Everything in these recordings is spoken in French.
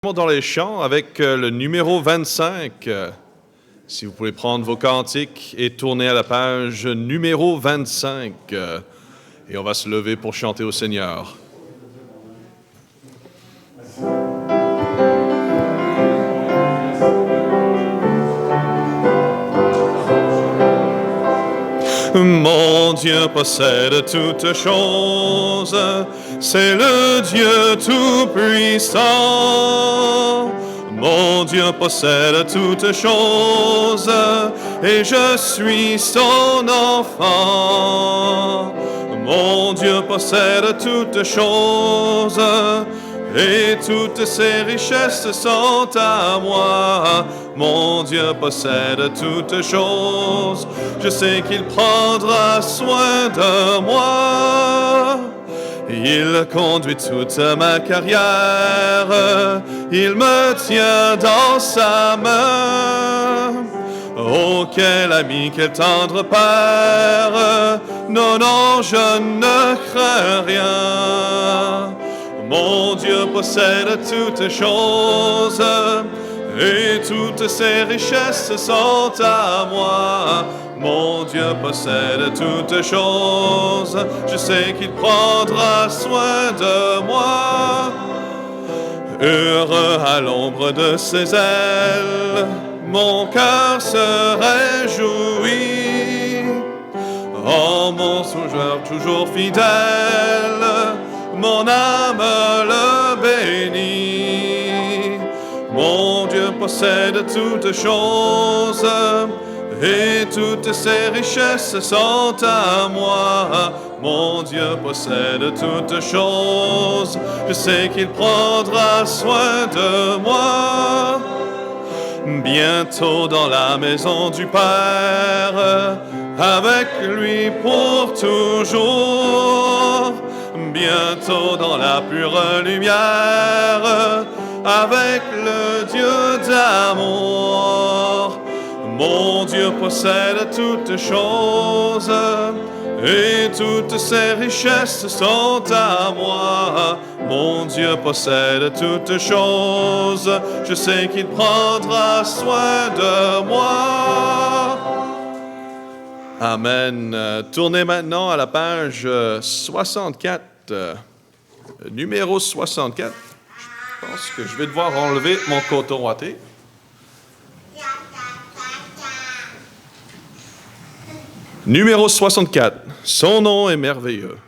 Dans les chants avec le numéro 25. Si vous pouvez prendre vos cantiques et tourner à la page numéro 25. Et on va se lever pour chanter au Seigneur. Mon Dieu possède toutes choses, c'est le Dieu tout-puissant. Mon Dieu possède toutes choses, et je suis son enfant. Mon Dieu possède toutes choses, et toutes ses richesses sont à moi. Mon Dieu possède toutes choses, je sais qu'il prendra soin de moi. Il conduit toute ma carrière, il me tient dans sa main. Oh, quel ami, quel tendre père, non, non, je ne crains rien. Mon Dieu possède toutes choses, et toutes ses richesses sont à moi. Mon Dieu possède toutes choses, je sais qu'il prendra soin de moi. Heureux à l'ombre de ses ailes, mon cœur se réjouit. Oh, mon sauveur toujours fidèle, mon âme le bénit. Mon Dieu possède toutes choses, et toutes ses richesses sont à moi. Mon Dieu possède toutes choses, je sais qu'il prendra soin de moi. Bientôt dans la maison du Père, avec lui pour toujours. Bientôt dans la pure lumière, avec le Dieu d'amour. Mon Dieu possède toutes choses, et toutes ses richesses sont à moi. Mon Dieu possède toutes choses, je sais qu'il prendra soin de moi. Amen. Tournez maintenant à la page 64, numéro 64. Je pense que je vais devoir enlever mon coton ouaté. Numéro 64. Son nom est merveilleux.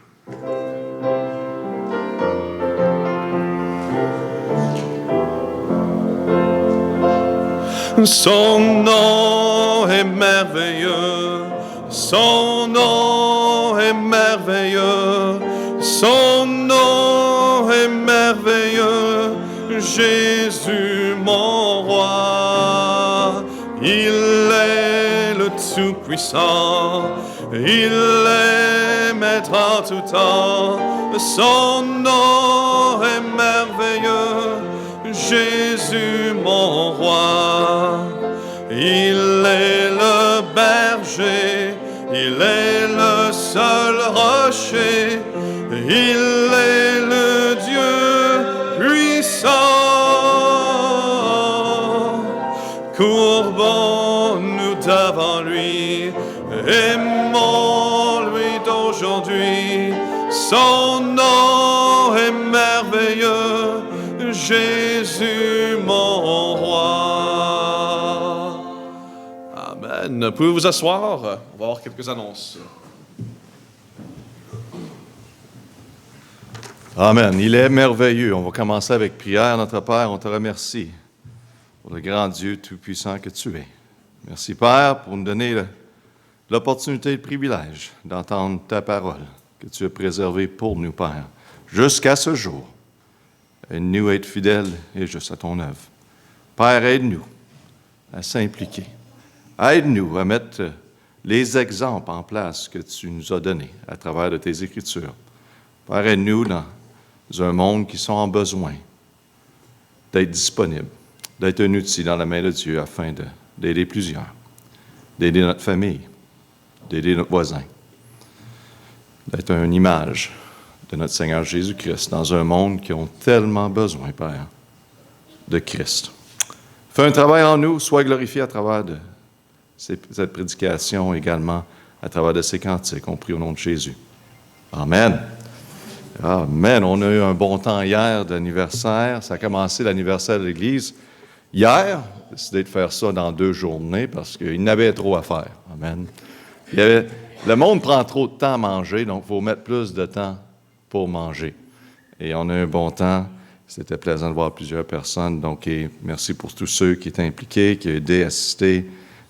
Son nom est merveilleux. Son nom est merveilleux. Son nom est merveilleux. Jésus mon roi. Il est le Tout-Puissant, il est maître en tout temps. Son nom est merveilleux, Jésus mon roi. Il est le berger, il est le seul rocher, il est le Dieu puissant. Courbons-nous devant lui, aimons-lui d'aujourd'hui. Son nom est merveilleux, Jésus mon roi. Amen. Pouvez-vous vous asseoir? On va avoir quelques annonces. Amen. Il est merveilleux. On va commencer avec prière. Notre Père, on te remercie pour le grand Dieu tout-puissant que tu es. Merci, Père, pour nous donner l'opportunité et le privilège d'entendre ta parole que tu as préservée pour nous, Père, jusqu'à ce jour. Aide-nous à être fidèles et juste à ton œuvre. Père, aide-nous à s'impliquer. Aide-nous à mettre les exemples en place que tu nous as donnés à travers de tes Écritures. Père, aide-nous dans un monde qui sont en besoin d'être disponible, d'être un outil dans la main de Dieu afin d'aider plusieurs, d'aider notre famille, d'aider notre voisin, d'être une image de notre Seigneur Jésus-Christ dans un monde qui a tellement besoin, Père, de Christ. Fais un travail en nous, sois glorifié à travers de cette prédication également, à travers de ces cantiques. On prie au nom de Jésus. Amen. Amen. On a eu un bon temps hier d'anniversaire. Ça a commencé l'anniversaire de l'Église hier. J'ai décidé de faire ça dans 2 journées parce qu'il n'avait trop à faire. Amen. Le monde prend trop de temps à manger, donc il faut mettre plus de temps pour manger. Et on a eu un bon temps. C'était plaisant de voir plusieurs personnes. Donc, merci pour tous ceux qui étaient impliqués, qui ont aidé, assisté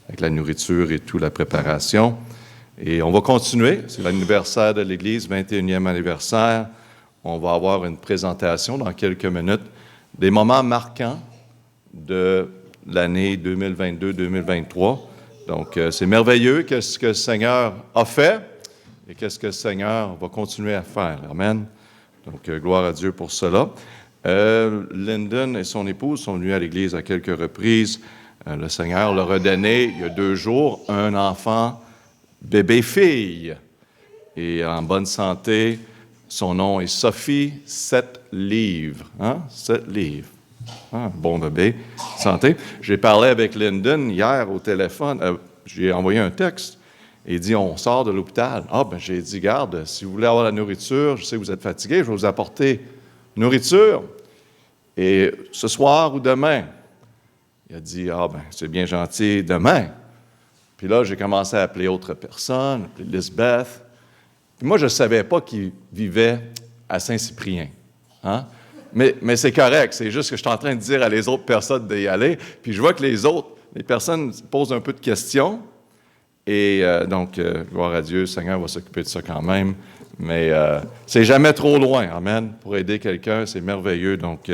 avec la nourriture et toute la préparation. Et on va continuer. C'est l'anniversaire de l'Église, 21e anniversaire. On va avoir une présentation dans quelques minutes des moments marquants de l'année 2022-2023. Donc, c'est merveilleux qu'est-ce que le Seigneur a fait et qu'est-ce que le Seigneur va continuer à faire. Amen. Donc, gloire à Dieu pour cela. Lyndon et son épouse sont venus à l'Église à quelques reprises. Le Seigneur leur a donné, il y a 2 jours, un enfant bébé-fille. Et en bonne santé, son nom est Sophie, 7 livres. 7 livres. Bon bébé, santé. J'ai parlé avec Lyndon hier au téléphone. J'ai envoyé un texte. Il dit, on sort de l'hôpital. J'ai dit, garde, si vous voulez avoir la nourriture, je sais que vous êtes fatigué, je vais vous apporter nourriture. Et ce soir ou demain, il a dit, c'est bien gentil, demain. Puis là, j'ai commencé à appeler autres personnes, appeler Lisbeth. Puis moi, je ne savais pas qu'il vivait à Saint-Cyprien. Mais c'est correct, c'est juste que je suis en train de dire à les autres personnes d'y aller. Puis je vois que les personnes posent un peu de questions. Et donc, gloire à Dieu, le Seigneur va s'occuper de ça quand même. Mais c'est jamais trop loin, amen. Pour aider quelqu'un, c'est merveilleux. Donc,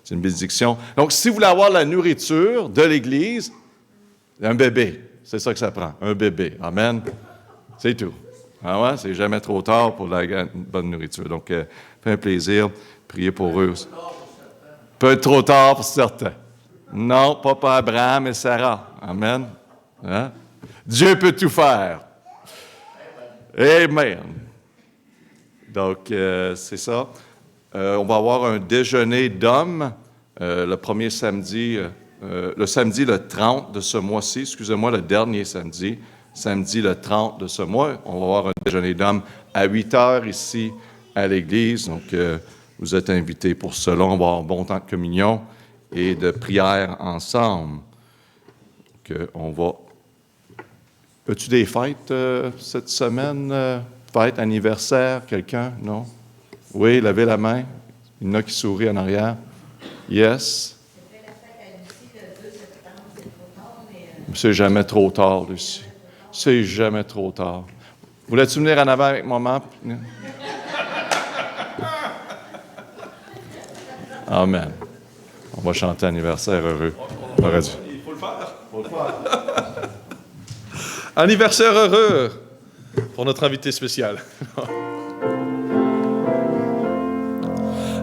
c'est une bénédiction. Donc, si vous voulez avoir la nourriture de l'Église, un bébé, c'est ça que ça prend, un bébé, amen. C'est tout. C'est jamais trop tard pour la bonne nourriture. Donc, fait un plaisir, priez pour eux. Peut être trop tard pour certains. Non, pas pour Abraham et Sarah. Amen. Dieu peut tout faire. Amen. Donc, c'est ça. On va avoir un déjeuner d'hommes le premier samedi, le samedi le 30 de ce mois-ci, excusez-moi, le dernier samedi le 30 de ce mois. On va avoir un déjeuner d'hommes à 8 heures ici à l'Église. Donc, vous êtes invités pour cela. On va avoir un bon temps de communion et de prière ensemble. Donc, on va... As-tu des fêtes cette semaine? Fête, anniversaire, quelqu'un? Non? Oui, levez la main. Il y en a qui sourient en arrière. Yes? C'était la fête à Lucie le 2 septembre. C'est trop tard, mais... C'est jamais trop tard, Lucie. C'est jamais trop tard. Voulais-tu venir en avant avec maman? Amen. On va chanter anniversaire heureux. Il faut le faire. Anniversaire heureux pour notre invité spécial.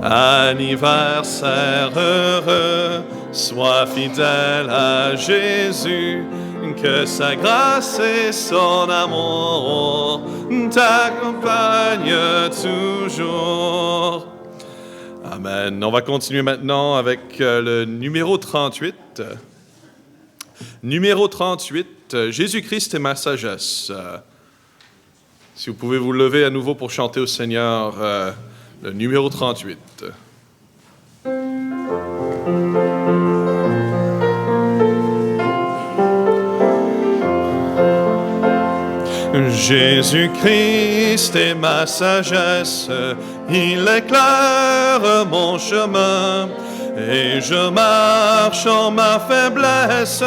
Anniversaire heureux, sois fidèle à Jésus, que sa grâce et son amour t'accompagnent toujours. Amen. On va continuer maintenant avec le numéro 38. Numéro 38, Jésus-Christ est ma sagesse. Si vous pouvez vous lever à nouveau pour chanter au Seigneur le numéro 38. Jésus-Christ est ma sagesse, il éclaire mon chemin, et je marche en ma faiblesse,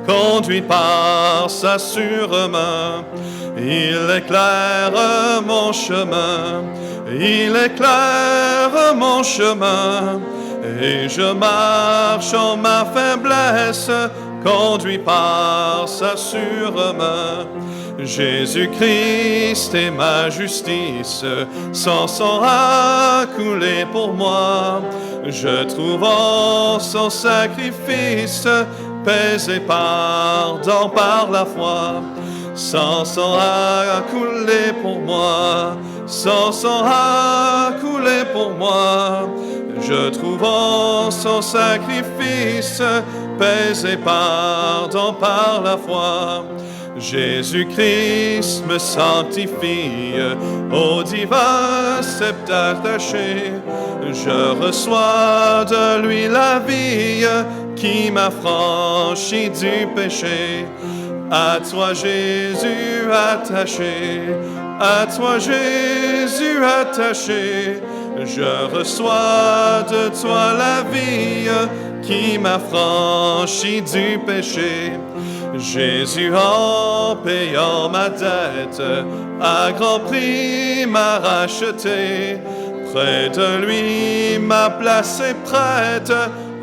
conduit par sa sûre main. Il éclaire mon chemin, il éclaire mon chemin, et je marche en ma faiblesse, conduit par sa sûre main. Jésus-Christ est ma justice, son sang a coulé pour moi. Je trouve en son sacrifice paix et pardon par la foi. Son sang a coulé pour moi, son sang a coulé pour moi. Je trouve en son sacrifice paix et pardon par la foi. Jésus-Christ me sanctifie au divin sceptre attaché. Je reçois de lui la vie qui m'affranchit du péché. À toi Jésus attaché, à toi Jésus attaché, je reçois de toi la vie qui m'affranchit du péché. Jésus en payant ma dette, à grand prix m'a racheté. Près de lui ma place est prête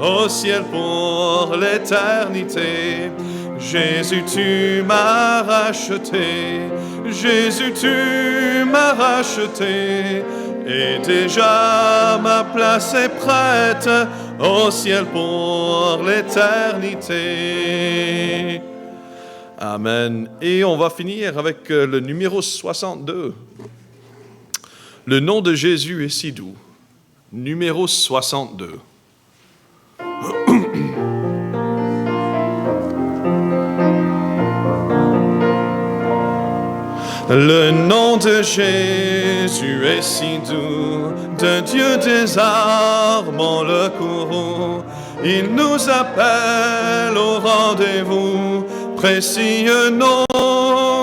au ciel pour l'éternité. Jésus, tu m'as racheté, Jésus, tu m'as racheté, et déjà ma place est prête au ciel pour l'éternité. Amen. Et on va finir avec le numéro 62. Le nom de Jésus est si doux. Numéro 62. Le nom de Jésus est si doux, de Dieu désarmant le courroux. Il nous appelle au rendez-vous, précieux nom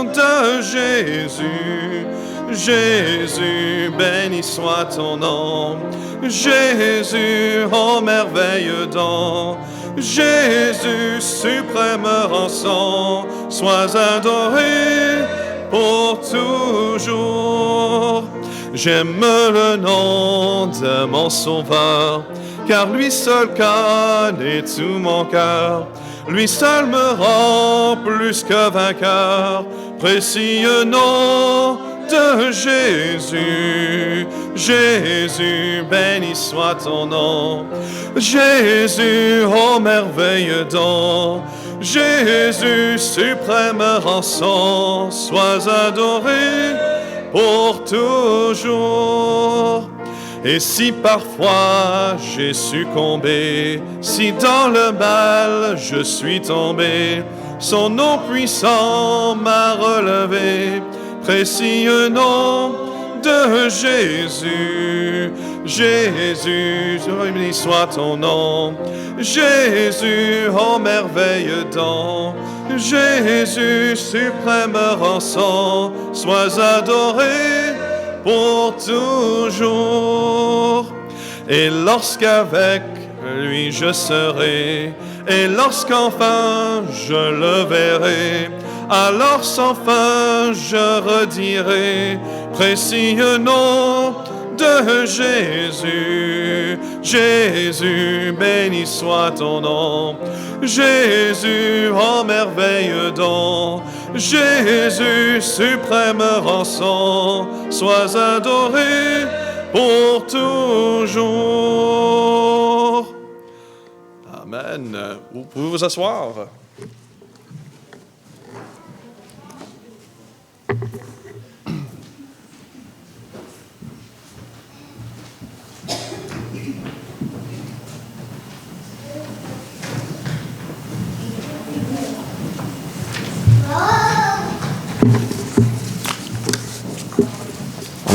de Jésus. Jésus, béni soit ton nom. Jésus, ô merveille don. Jésus, suprême rançon, sois adoré pour toujours. J'aime le nom de mon Sauveur, car lui seul connaît tout mon cœur. Lui seul me rend plus que vainqueur. Précieux nom de Jésus. Jésus, béni soit ton nom. Jésus, ô merveille don. Jésus, suprême rançon, sois adoré pour toujours. Et si parfois j'ai succombé, si dans le mal je suis tombé, son nom puissant m'a relevé. Précieux nom de Jésus. Jésus, béni soit ton nom. Jésus, ô merveille don. Jésus, suprême rançon, sois adoré pour toujours. Et lorsqu'avec lui je serai, et lorsqu'enfin je le verrai, alors sans fin je redirai, précieux nom de Jésus. Jésus, béni soit ton nom. Jésus, ô merveille don. Jésus, suprême rançon, sois adoré pour toujours. Amen. Vous pouvez vous asseoir.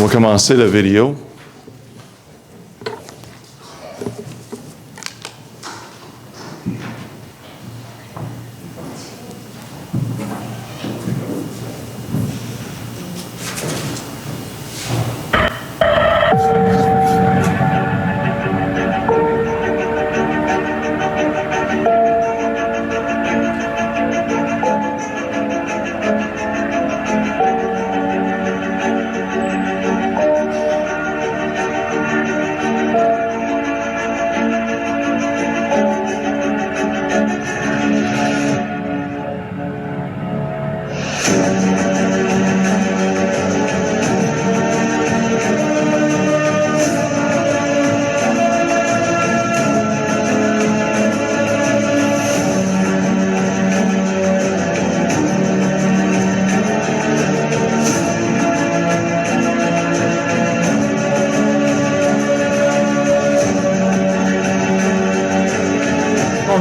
On va commencer la vidéo.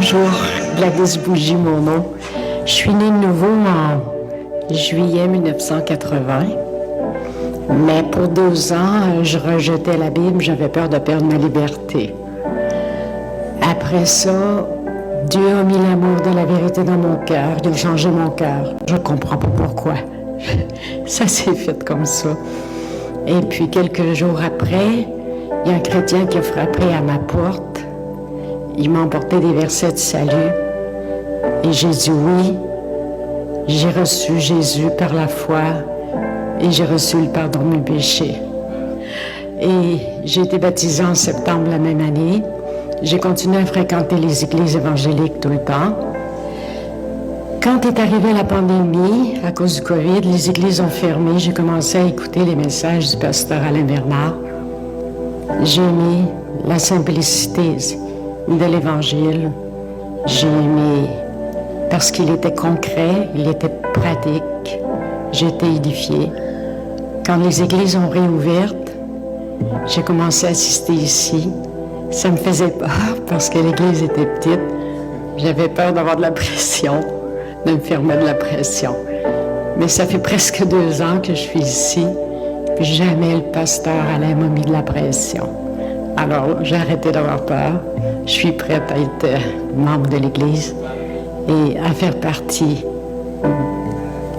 Bonjour, Gladys Bougie, mon nom. Je suis née de nouveau en juillet 1980. Mais pour 2 ans, je rejetais la Bible, j'avais peur de perdre ma liberté. Après ça, Dieu a mis l'amour de la vérité dans mon cœur, il a changé mon cœur. Je ne comprends pas pourquoi. Ça s'est fait comme ça. Et puis quelques jours après, il y a un chrétien qui a frappé à ma porte. Il m'a emporté des versets de salut. Et j'ai dit oui. J'ai reçu Jésus par la foi et j'ai reçu le pardon de mes péchés. Et j'ai été baptisée en septembre la même année. J'ai continué à fréquenter les églises évangéliques tout le temps. Quand est arrivée la pandémie, à cause du COVID, les églises ont fermé. J'ai commencé à écouter les messages du pasteur Alain Bernard. J'ai aimé la simplicité de l'Évangile. J'ai aimé parce qu'il était concret, il était pratique. J'ai été édifiée. Quand les églises ont réouvert, j'ai commencé à assister ici. Ça me faisait peur parce que l'église était petite. J'avais peur d'avoir de la pression, de me faire mettre de la pression. Mais ça fait presque 2 ans que je suis ici, puis jamais le pasteur Alain m'a mis de la pression. Alors, j'ai arrêté d'avoir peur. Je suis prête à être membre de l'Église et à faire partie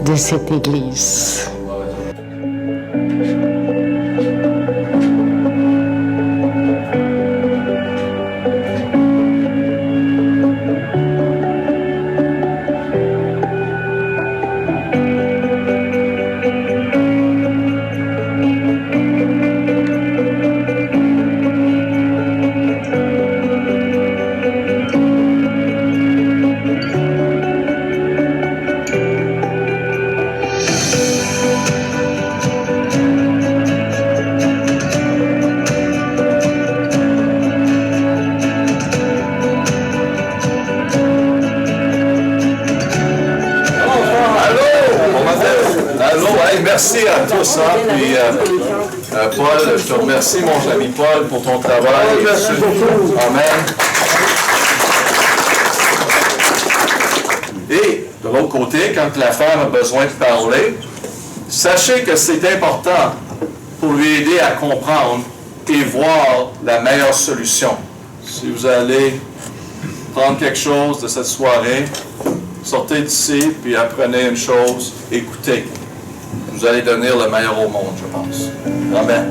de cette Église. Merci à tous. Puis, Paul, je te remercie, mon ami Paul, pour ton travail. Amen. Et de l'autre côté, quand la femme a besoin de parler, sachez que c'est important pour lui aider à comprendre et voir la meilleure solution. Si vous allez prendre quelque chose de cette soirée, sortez d'ici, puis apprenez une chose, écoutez. Vous allez devenir le meilleur au monde, je pense. Amen.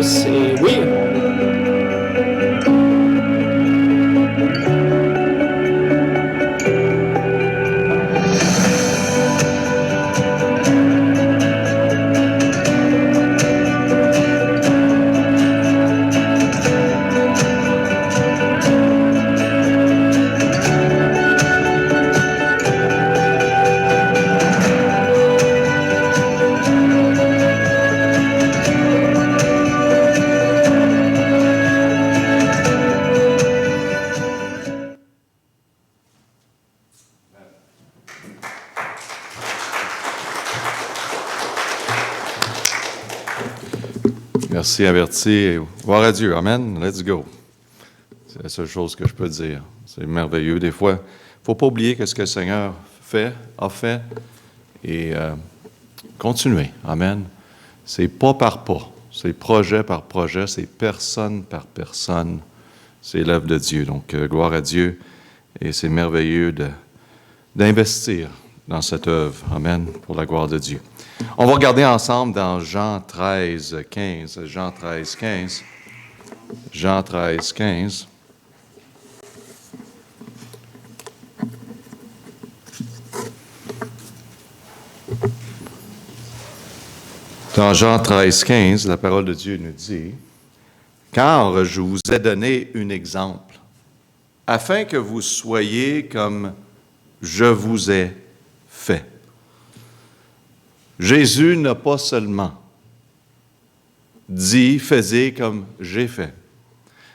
tous et oui. Merci, averti. Gloire à Dieu. Amen. Let's go. C'est la seule chose que je peux dire. C'est merveilleux. Des fois, il ne faut pas oublier ce que le Seigneur a fait, et continuer. Amen. C'est pas par pas. C'est projet par projet. C'est personne par personne. C'est l'œuvre de Dieu. Donc, gloire à Dieu. Et c'est merveilleux d'investir dans cette œuvre. Amen. Pour la gloire de Dieu. On va regarder ensemble dans Jean 13, 15. Jean 13, 15. Jean 13, 15. Dans Jean 13, 15, la parole de Dieu nous dit, « Car je vous ai donné un exemple, afin que vous soyez comme je vous ai fait. » Jésus n'a pas seulement dit, faisez comme j'ai fait,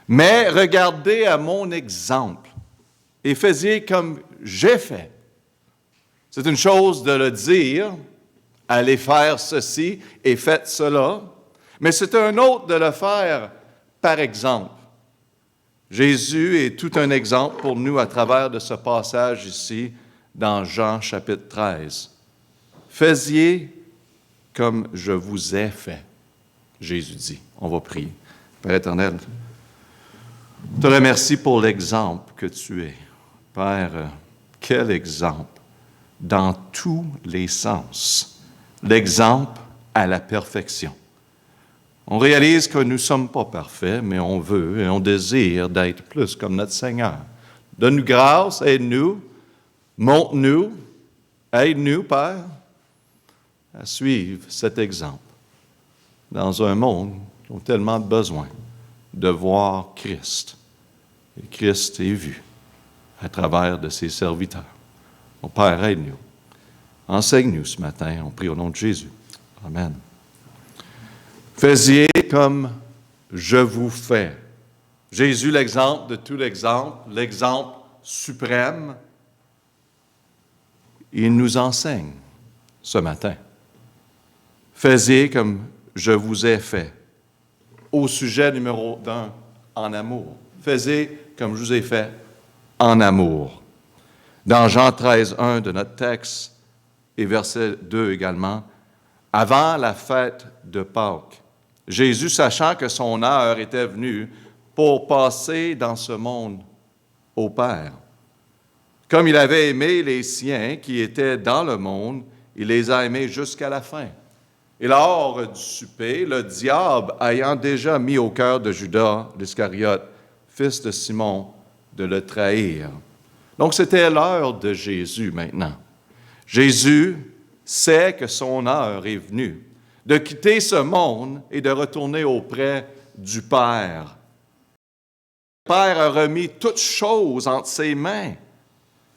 mais regardez à mon exemple et faisiez comme j'ai fait. C'est une chose de le dire, allez faire ceci et faites cela, mais c'est un autre de le faire par exemple. Jésus est tout un exemple pour nous à travers de ce passage ici dans Jean chapitre 13. Faisiez comme je vous ai fait, Jésus dit. On va prier. Père éternel, je te remercie pour l'exemple que tu es. Père, quel exemple dans tous les sens. L'exemple à la perfection. On réalise que nous ne sommes pas parfaits, mais on veut et on désire d'être plus comme notre Seigneur. Donne-nous grâce, aide-nous, montre-nous, aide-nous, Père, à suivre cet exemple dans un monde qui a tellement besoin de voir Christ. Et Christ est vu à travers de ses serviteurs. Mon Père, aide-nous. Enseigne-nous ce matin, on prie au nom de Jésus. Amen. Faisiez comme je vous fais. Jésus, l'exemple de tout l'exemple suprême, il nous enseigne ce matin. Faisiez comme je vous ai fait. Au sujet numéro 1, en amour. Faisiez comme je vous ai fait en amour. Dans Jean 13, 1 de notre texte, et verset 2 également, avant la fête de Pâques, Jésus, sachant que son heure était venue pour passer dans ce monde au Père. Comme il avait aimé les siens qui étaient dans le monde, il les a aimés jusqu'à la fin. Et lors du souper, le diable ayant déjà mis au cœur de Judas l'Iscariote, fils de Simon, de le trahir. Donc c'était l'heure de Jésus maintenant. Jésus sait que son heure est venue de quitter ce monde et de retourner auprès du Père. Le Père a remis toutes choses entre ses mains,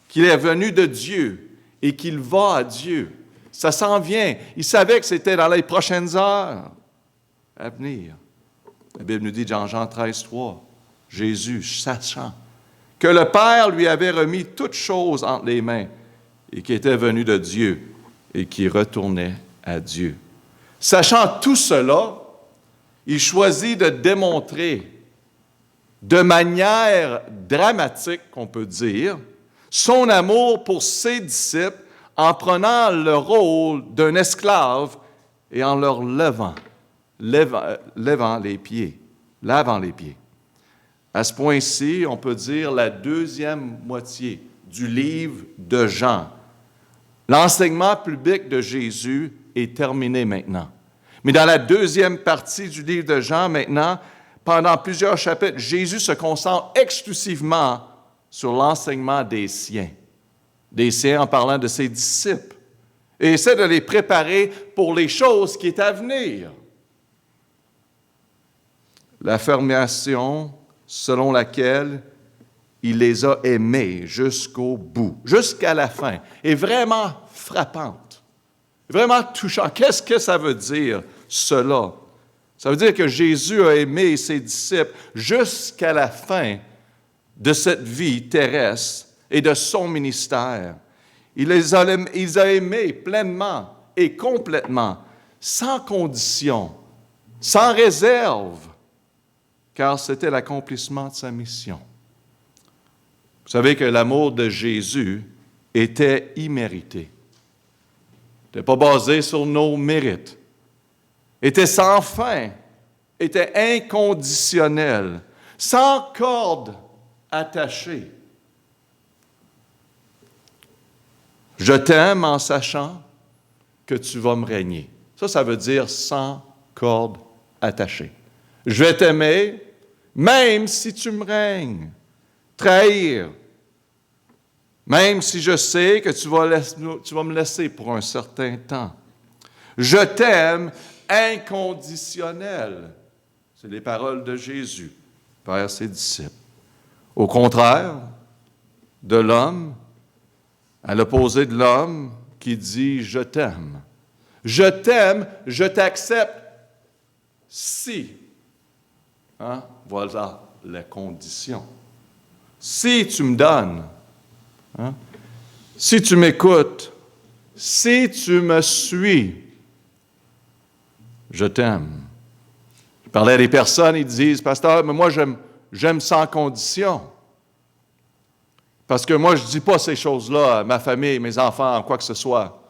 qu'il est venu de Dieu et qu'il va à Dieu. Ça s'en vient. Il savait que c'était dans les prochaines heures à venir. La Bible nous dit dans Jean 13, 3, Jésus, sachant que le Père lui avait remis toutes choses entre les mains et qui était venu de Dieu et qui retournait à Dieu. Sachant tout cela, il choisit de démontrer de manière dramatique, qu'on peut dire, son amour pour ses disciples en prenant le rôle d'un esclave et en leur lavant les pieds. À ce point-ci, on peut dire la deuxième moitié du livre de Jean. L'enseignement public de Jésus est terminé maintenant. Mais dans la deuxième partie du livre de Jean, maintenant, pendant plusieurs chapitres, Jésus se concentre exclusivement sur l'enseignement des siens. Des siens en parlant de ses disciples. Et essaie de les préparer pour les choses qui est à venir. L'affirmation selon laquelle il les a aimés jusqu'au bout, jusqu'à la fin, est vraiment frappante, vraiment touchante. Qu'est-ce que ça veut dire, cela? Ça veut dire que Jésus a aimé ses disciples jusqu'à la fin de cette vie terrestre et de son ministère. Il les a aimés pleinement et complètement, sans condition, sans réserve, car c'était l'accomplissement de sa mission. Vous savez que l'amour de Jésus était immérité. Il n'était pas basé sur nos mérites. Était sans fin, était inconditionnel, sans corde attachée. Je t'aime en sachant que tu vas me régner. Ça veut dire sans corde attachée. Je vais t'aimer même si tu me règnes. Trahir, même si je sais que tu vas me laisser pour un certain temps. Je t'aime inconditionnel. C'est les paroles de Jésus vers ses disciples. Au contraire de l'homme, à l'opposé de l'homme qui dit « je t'aime ». Je t'aime, je t'accepte si. Voilà la condition. Si tu me donnes, si tu m'écoutes, si tu me suis, je t'aime. Je parlais à des personnes, ils disent « Pasteur, mais moi j'aime sans condition. » Parce que moi, je ne dis pas ces choses-là à ma famille, mes enfants, quoi que ce soit.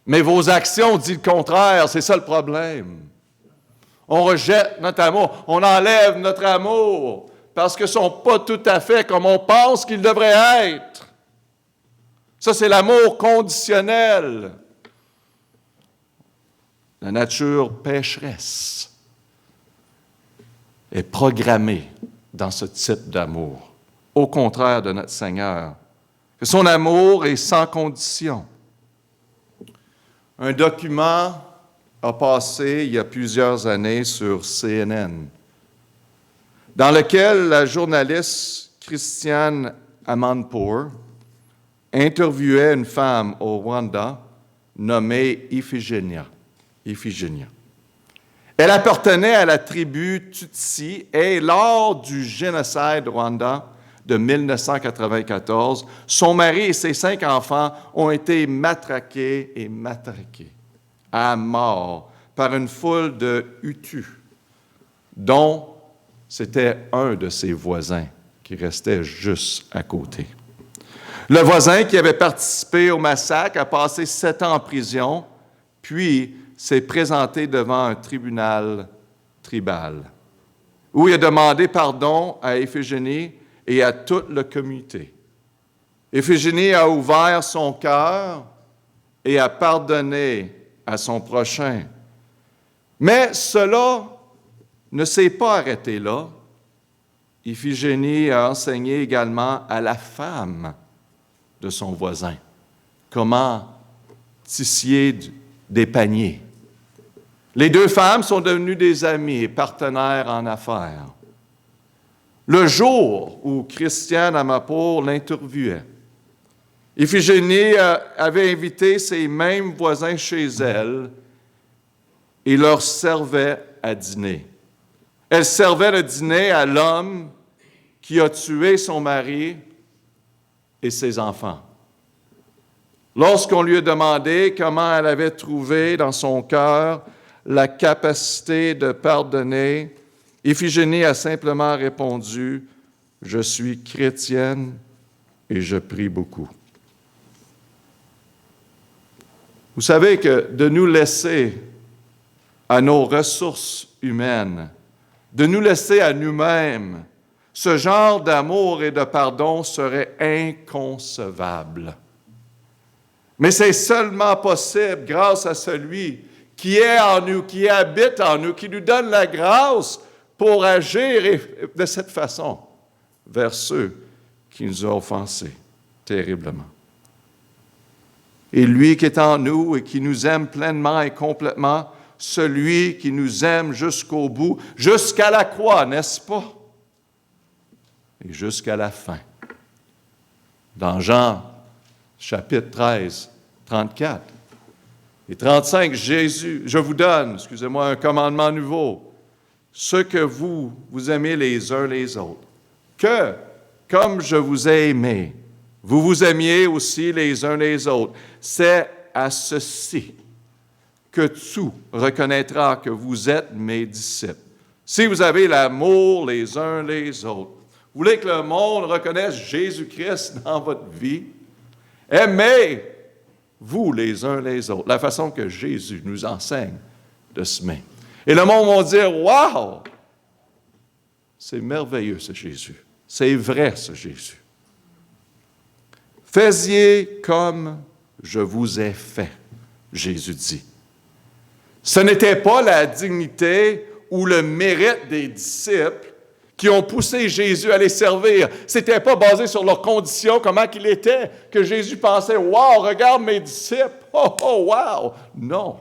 Mais vos actions disent le contraire, c'est ça le problème. On rejette notre amour, on enlève notre amour, parce qu'ils ne sont pas tout à fait comme on pense qu'ils devraient être. Ça, c'est l'amour conditionnel. La nature pécheresse est programmée dans ce type d'amour. Au contraire de notre Seigneur, que son amour est sans condition. Un document a passé il y a plusieurs années sur CNN, dans lequel la journaliste Christiane Amanpour interviewait une femme au Rwanda nommée Iphigénia. Elle appartenait à la tribu Tutsi et lors du génocide rwandais de 1994, son mari et ses 5 enfants ont été matraqués à mort par une foule de Hutus, dont c'était un de ses voisins qui restait juste à côté. Le voisin qui avait participé au massacre a passé 7 ans en prison, puis s'est présenté devant un tribunal tribal, où il a demandé pardon à Iphigénie et à toute la communauté. Iphigénie a ouvert son cœur et a pardonné à son prochain. Mais cela ne s'est pas arrêté là. Iphigénie a enseigné également à la femme de son voisin comment tisser des paniers. Les 2 femmes sont devenues des amies et partenaires en affaires. Le jour où Christiane Amanpour l'interviewait, Iphigénie avait invité ses mêmes voisins chez elle et leur servait à dîner. Elle servait le dîner à l'homme qui a tué son mari et ses enfants. Lorsqu'on lui a demandé comment elle avait trouvé dans son cœur la capacité de pardonner, Iphigénie a simplement répondu « Je suis chrétienne et je prie beaucoup. » Vous savez que de nous laisser à nos ressources humaines, de nous laisser à nous-mêmes, ce genre d'amour et de pardon serait inconcevable. Mais c'est seulement possible grâce à celui qui est en nous, qui habite en nous, qui nous donne la grâce pour agir de cette façon vers ceux qui nous ont offensés terriblement. Et lui qui est en nous et qui nous aime pleinement et complètement, celui qui nous aime jusqu'au bout, jusqu'à la croix, n'est-ce pas? Et jusqu'à la fin. Dans Jean, chapitre 13, 34 et 35, Jésus, je vous donne, un commandement nouveau, ce que vous aimez les uns les autres, que, comme je vous ai aimé, vous vous aimiez aussi les uns les autres. C'est à ceci que tout reconnaîtra que vous êtes mes disciples. Si vous avez l'amour les uns les autres, vous voulez que le monde reconnaisse Jésus-Christ dans votre vie, aimez-vous les uns les autres, la façon que Jésus nous enseigne de s'aimer. Et le monde va dire, « Wow! C'est merveilleux ce Jésus. C'est vrai ce Jésus. » Faisiez comme je vous ai fait, Jésus dit. Ce n'était pas la dignité ou le mérite des disciples qui ont poussé Jésus à les servir. Ce n'était pas basé sur leurs conditions, comment qu'il était, que Jésus pensait, « Wow, regarde mes disciples! Oh, oh, wow! » Non,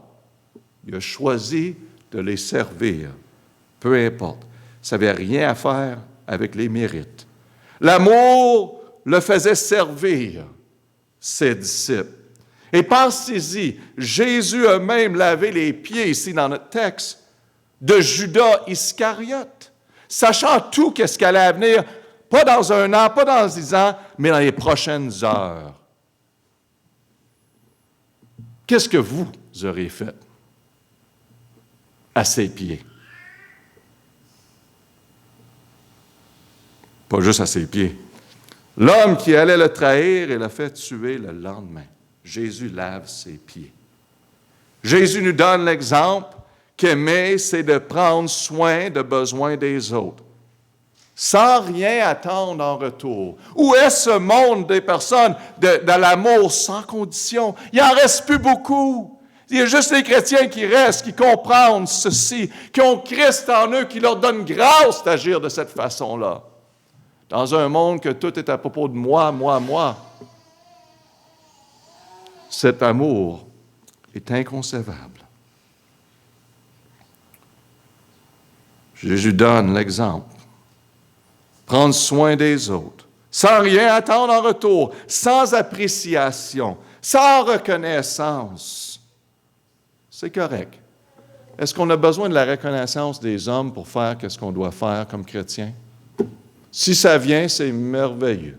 il a choisi de les servir, peu importe. Ça n'avait rien à faire avec les mérites. L'amour le faisait servir ses disciples. Et pensez-y, Jésus a même lavé les pieds, ici dans notre texte, de Judas Iscariote, sachant tout ce qui allait venir, pas dans 1 an, pas dans 10 ans, mais dans les prochaines heures. Qu'est-ce que vous auriez fait à ses pieds? Pas juste à ses pieds. L'homme qui allait le trahir et l'a fait tuer le lendemain. Jésus lave ses pieds. Jésus nous donne l'exemple qu'aimer, c'est de prendre soin des besoins des autres, sans rien attendre en retour. Où est ce monde des personnes de l'amour sans condition? Il n'en reste plus beaucoup. Il y a juste les chrétiens qui restent, qui comprennent ceci, qui ont Christ en eux, qui leur donne grâce d'agir de cette façon-là. Dans un monde que tout est à propos de moi, moi, moi, cet amour est inconcevable. Jésus donne l'exemple. Prendre soin des autres, sans rien attendre en retour, sans appréciation, sans reconnaissance. C'est correct. Est-ce qu'on a besoin de la reconnaissance des hommes pour faire ce qu'on doit faire comme chrétien? Si ça vient, c'est merveilleux.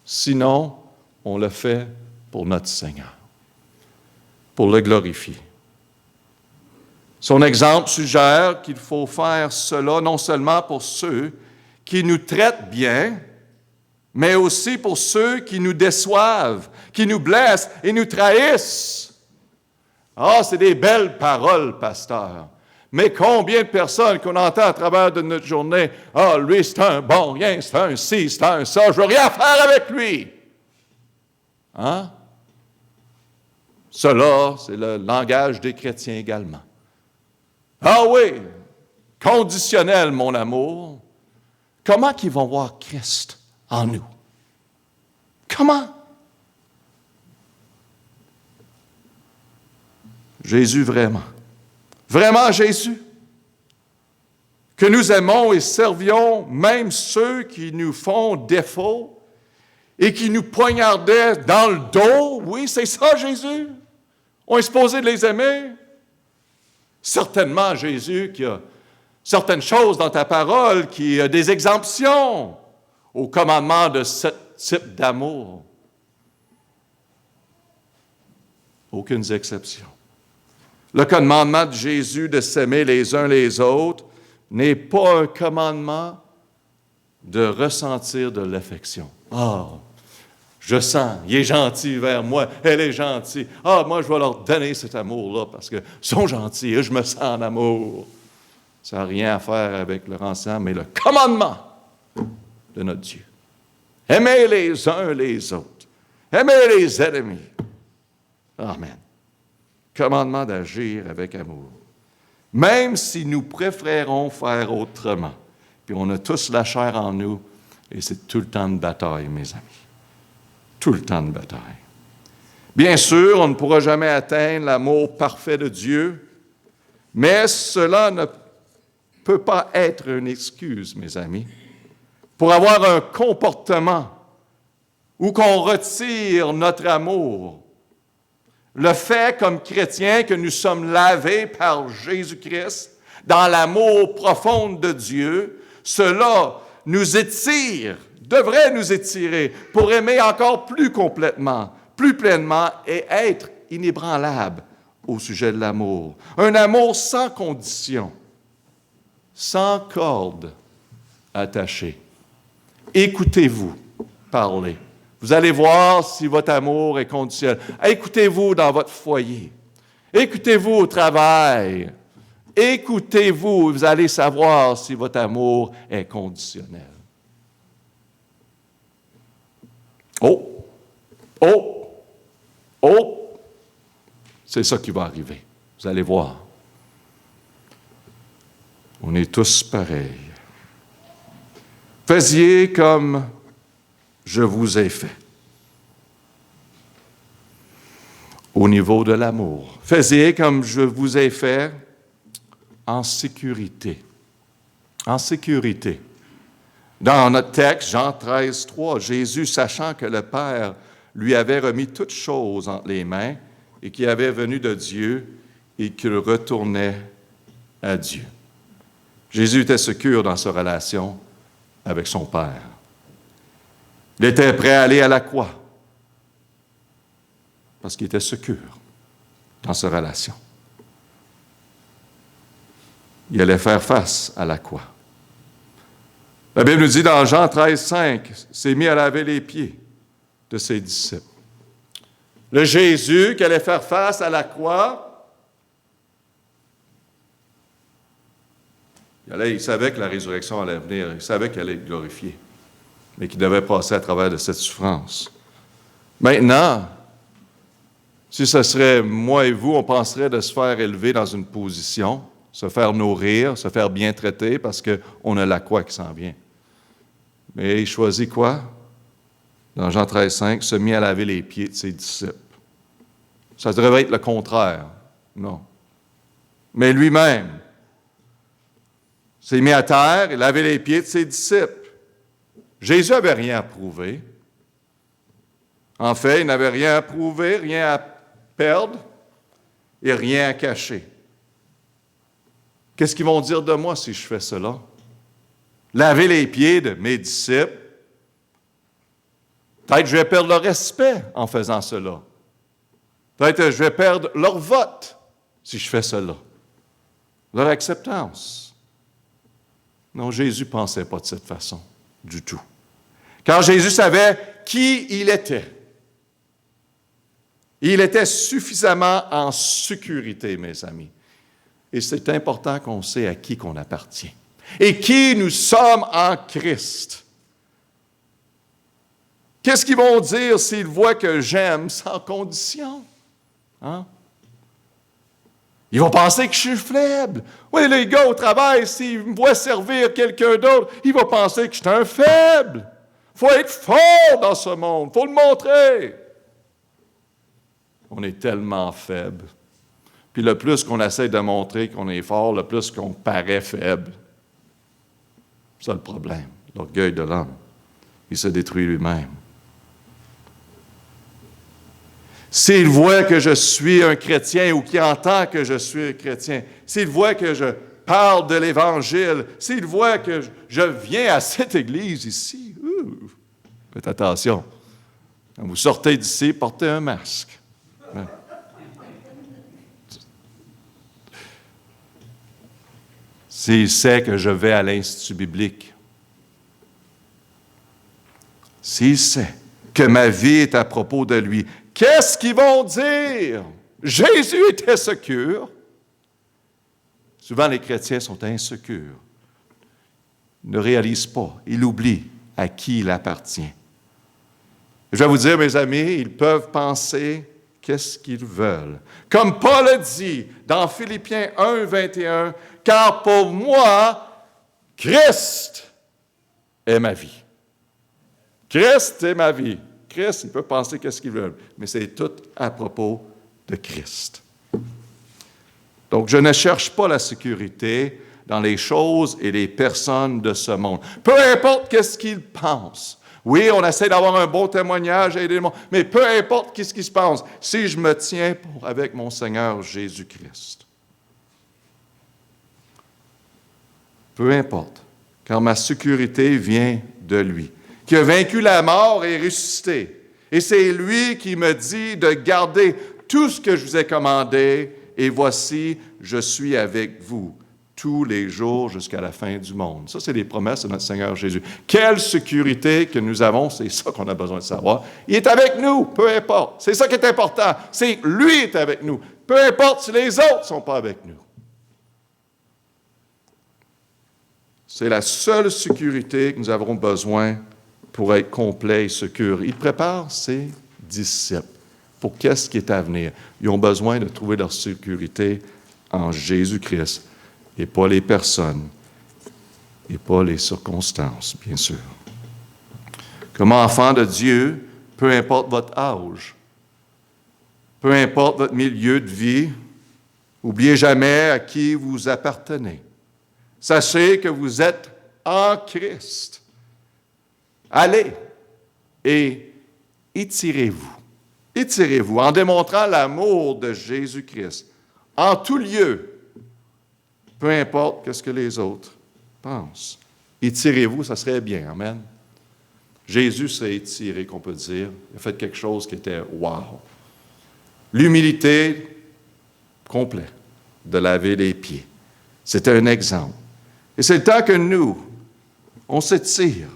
Sinon, on le fait pour notre Seigneur, pour le glorifier. Son exemple suggère qu'il faut faire cela non seulement pour ceux qui nous traitent bien, mais aussi pour ceux qui nous déçoivent, qui nous blessent et nous trahissent. Ah, c'est des belles paroles, pasteur. Mais combien de personnes qu'on entend à travers de notre journée, « Ah, lui, c'est un bon rien, c'est un ci, c'est un ça, je veux rien faire avec lui. » Hein? Cela, c'est le langage des chrétiens également. Ah oui, conditionnel, mon amour. Comment qu'ils vont voir Christ en nous? Comment? Jésus vraiment. Vraiment Jésus. Que nous aimons et servions même ceux qui nous font défaut et qui nous poignardaient dans le dos. Oui, c'est ça Jésus. On est supposé de les aimer. Certainement Jésus qui a certaines choses dans ta parole, qui a des exemptions au commandement de ce type d'amour. Aucune exception. Le commandement de Jésus de s'aimer les uns les autres n'est pas un commandement de ressentir de l'affection. Ah, je sens, il est gentil vers moi, elle est gentille. Ah, moi, je vais leur donner cet amour-là parce qu'ils sont gentils et je me sens en amour. Ça n'a rien à faire avec le ensemble, mais le commandement de notre Dieu. Aimez les uns les autres. Aimez les ennemis. Amen. commandement d'agir avec amour. Même si nous préférons faire autrement. Puis on a tous la chair en nous, et c'est tout le temps de bataille, mes amis. Tout le temps de bataille. Bien sûr, on ne pourra jamais atteindre l'amour parfait de Dieu, mais cela ne peut pas être une excuse, mes amis, pour avoir un comportement où qu'on retire notre amour. Le fait, comme chrétiens, que nous sommes lavés par Jésus-Christ dans l'amour profond de Dieu, cela nous étire, devrait nous étirer pour aimer encore plus complètement, plus pleinement et être inébranlable au sujet de l'amour. Un amour sans condition, sans corde attachée. Écoutez-vous parler. Vous allez voir si votre amour est conditionnel. Écoutez-vous dans votre foyer. Écoutez-vous au travail. Écoutez-vous, vous allez savoir si votre amour est conditionnel. Oh! Oh! Oh! C'est ça qui va arriver. Vous allez voir. On est tous pareils. Faisiez comme je vous ai fait. Au niveau de l'amour. Faisiez comme je vous ai fait en sécurité. En sécurité. Dans notre texte, Jean 13, 3, Jésus, sachant que le Père lui avait remis toutes choses entre les mains et qu'il avait venu de Dieu et qu'il retournait à Dieu. Jésus était secure dans sa relation avec son Père. Il était prêt à aller à la croix parce qu'il était secure dans sa relation. Il allait faire face à la croix. La Bible nous dit dans Jean 13, 5, s'est mis à laver les pieds de ses disciples. Le Jésus qui allait faire face à la croix, il savait que la résurrection allait venir, il savait qu'elle allait être glorifiée, mais qu'il devait passer à travers de cette souffrance. Maintenant, si ce serait moi et vous, on penserait de se faire élever dans une position, se faire nourrir, se faire bien traiter parce qu'on a la croix qui s'en vient. Mais il choisit quoi? Dans Jean 13, 5, se mit à laver les pieds de ses disciples. Ça devrait être le contraire. Non. Mais lui-même s'est mis à terre et lavé les pieds de ses disciples. Jésus n'avait rien à prouver. En fait, il n'avait rien à prouver, rien à perdre et rien à cacher. Qu'est-ce qu'ils vont dire de moi si je fais cela? Laver les pieds de mes disciples. Peut-être que je vais perdre leur respect en faisant cela. Peut-être que je vais perdre leur vote si je fais cela. Leur acceptance. Non, Jésus ne pensait pas de cette façon du tout. Car Jésus savait qui il était. Il était suffisamment en sécurité, mes amis. Et c'est important qu'on sait à qui qu'on appartient. Et qui nous sommes en Christ. Qu'est-ce qu'ils vont dire s'ils voient que j'aime sans condition? Hein? Ils vont penser que je suis faible. Oui, les gars au travail, s'ils me voient servir quelqu'un d'autre, ils vont penser que je suis un faible. Il faut être fort dans ce monde. Il faut le montrer. On est tellement faible. Puis le plus qu'on essaie de montrer qu'on est fort, le plus qu'on paraît faible. C'est ça le problème, l'orgueil de l'homme. Il se détruit lui-même. S'il voit que je suis un chrétien ou qu'il entend que je suis un chrétien, s'il voit que je parle de l'Évangile, s'il voit que je viens à cette église ici, faites attention. Quand vous sortez d'ici, portez un masque. S'il sait que je vais à l'Institut biblique, s'il sait que ma vie est à propos de lui, qu'est-ce qu'ils vont dire? Jésus était secure. Souvent, les chrétiens sont insécures. Ils ne réalisent pas, ils oublient à qui il appartient. Je vais vous dire, mes amis, ils peuvent penser qu'est-ce qu'ils veulent. Comme Paul a dit dans Philippiens 1, 21, « Car pour moi, Christ est ma vie. » Christ est ma vie. Christ, il peut penser qu'est-ce qu'il veut, mais c'est tout à propos de Christ. Donc, je ne cherche pas la sécurité dans les choses et les personnes de ce monde. Peu importe qu'est-ce qu'ils pensent. Oui, on essaie d'avoir un bon témoignage, aider le monde, mais peu importe qu'est-ce qui se passe, si je me tiens avec mon Seigneur Jésus-Christ. Peu importe, car ma sécurité vient de lui, qui a vaincu la mort et ressuscité. Et c'est lui qui me dit de garder tout ce que je vous ai commandé, et voici, je suis avec vous tous les jours jusqu'à la fin du monde. Ça, c'est les promesses de notre Seigneur Jésus. Quelle sécurité que nous avons, c'est ça qu'on a besoin de savoir. Il est avec nous, peu importe. C'est ça qui est important. C'est lui est avec nous. Peu importe si les autres ne sont pas avec nous. C'est la seule sécurité que nous avons besoin pour être complet et secure. Il prépare ses disciples pour qu'est-ce qui est à venir. Ils ont besoin de trouver leur sécurité en Jésus-Christ et pas les personnes et pas les circonstances, bien sûr. Comme enfant de Dieu, peu importe votre âge, peu importe votre milieu de vie, n'oubliez jamais à qui vous appartenez. Sachez que vous êtes en Christ. Allez et étirez-vous. Étirez-vous en démontrant l'amour de Jésus-Christ en tout lieu, peu importe ce que les autres pensent. Étirez-vous, ça serait bien, amen. Jésus s'est étiré, qu'on peut dire. Il a fait quelque chose qui était wow. L'humilité complète de laver les pieds. C'était un exemple. Et c'est le temps que nous, on s'étire.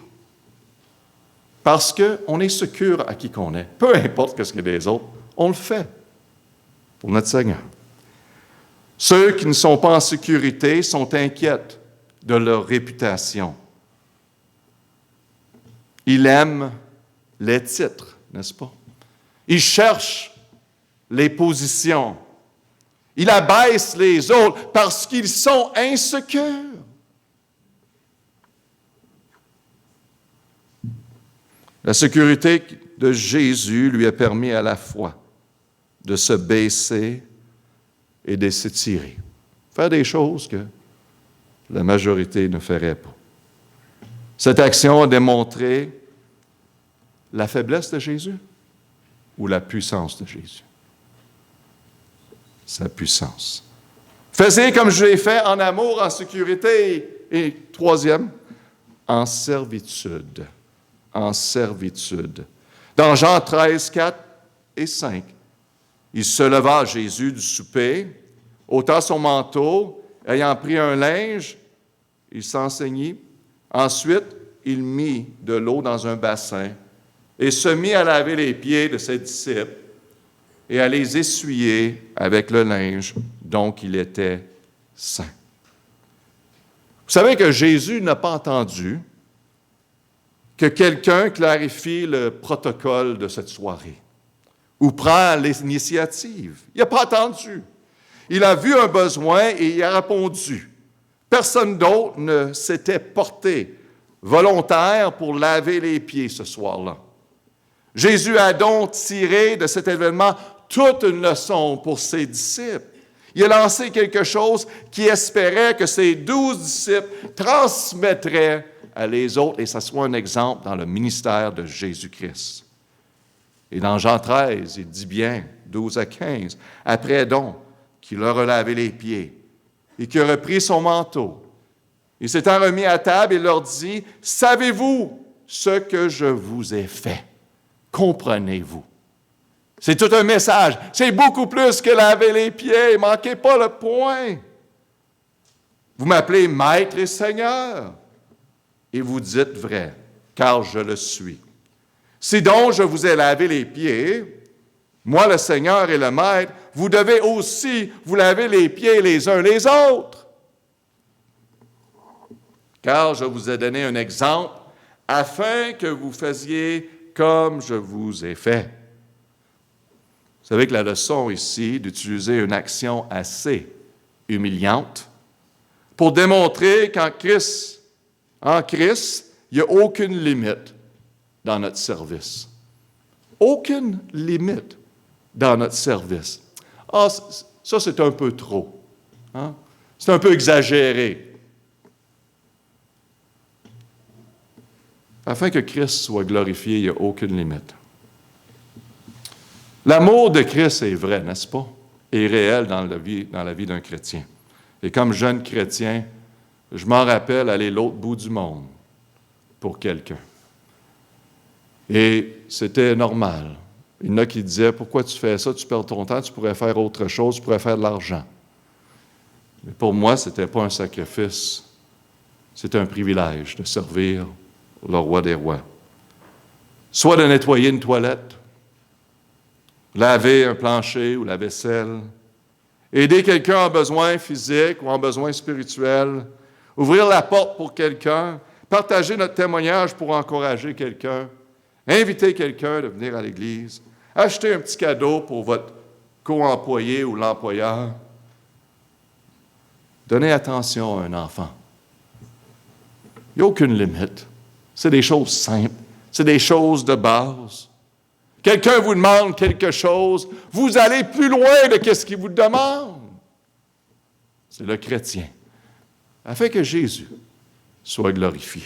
Parce qu'on est secure à qui qu'on est. Peu importe ce que les autres, on le fait pour notre Seigneur. Ceux qui ne sont pas en sécurité sont inquiets de leur réputation. Ils aiment les titres, n'est-ce pas? Ils cherchent les positions. Ils abaissent les autres parce qu'ils sont insécures. La sécurité de Jésus lui a permis à la fois de se baisser et de s'étirer. Faire des choses que la majorité ne ferait pas. Cette action a démontré la faiblesse de Jésus ou la puissance de Jésus? Sa puissance. Faisez comme je l'ai fait en amour, en sécurité et troisième, en servitude. En servitude. Dans Jean 13, 4 et 5, il se leva, Jésus, du souper, ôta son manteau, ayant pris un linge, il s'enseignit. Ensuite, il mit de l'eau dans un bassin et se mit à laver les pieds de ses disciples et à les essuyer avec le linge dont il était saint. Vous savez que Jésus n'a pas entendu que quelqu'un clarifie le protocole de cette soirée ou prend l'initiative. Il n'a pas attendu. Il a vu un besoin et il a répondu. Personne d'autre ne s'était porté volontaire pour laver les pieds ce soir-là. Jésus a donc tiré de cet événement toute une leçon pour ses disciples. Il a lancé quelque chose qui espérait que ses 12 disciples transmettraient à les autres, et ça soit un exemple dans le ministère de Jésus-Christ. Et dans Jean 13, il dit bien, 12 à 15, « Après donc qu'il leur a lavé les pieds et qu'il a repris son manteau, il s'étant remis à table et leur dit, « Savez-vous ce que je vous ai fait? Comprenez-vous? » C'est tout un message. C'est beaucoup plus que laver les pieds. Manquez pas le point. Vous m'appelez Maître et Seigneur. Et vous dites vrai, car je le suis. Si donc je vous ai lavé les pieds, moi le Seigneur et le Maître, vous devez aussi vous laver les pieds les uns les autres. Car je vous ai donné un exemple afin que vous fassiez comme je vous ai fait. Vous savez que la leçon ici, d'utiliser une action assez humiliante pour démontrer en Christ, il n'y a aucune limite dans notre service. Aucune limite dans notre service. Ah, ça, c'est un peu trop. Hein? C'est un peu exagéré. Afin que Christ soit glorifié, il n'y a aucune limite. L'amour de Christ est vrai, n'est-ce pas? Et réel dans la vie d'un chrétien. Et comme jeune chrétien, je m'en rappelle aller l'autre bout du monde pour quelqu'un. Et c'était normal. Il y en a qui disaient, pourquoi tu fais ça? Tu perds ton temps, tu pourrais faire autre chose, tu pourrais faire de l'argent. Mais pour moi, ce n'était pas un sacrifice. C'était un privilège de servir le roi des rois. Soit de nettoyer une toilette, laver un plancher ou la vaisselle, aider quelqu'un en besoin physique ou en besoin spirituel, ouvrir la porte pour quelqu'un, partager notre témoignage pour encourager quelqu'un, inviter quelqu'un de venir à l'Église, acheter un petit cadeau pour votre co-employé ou l'employeur. Donnez attention à un enfant. Il n'y a aucune limite. C'est des choses simples. C'est des choses de base. Quelqu'un vous demande quelque chose, vous allez plus loin de ce qu'il vous demande. C'est le chrétien. Afin que Jésus soit glorifié.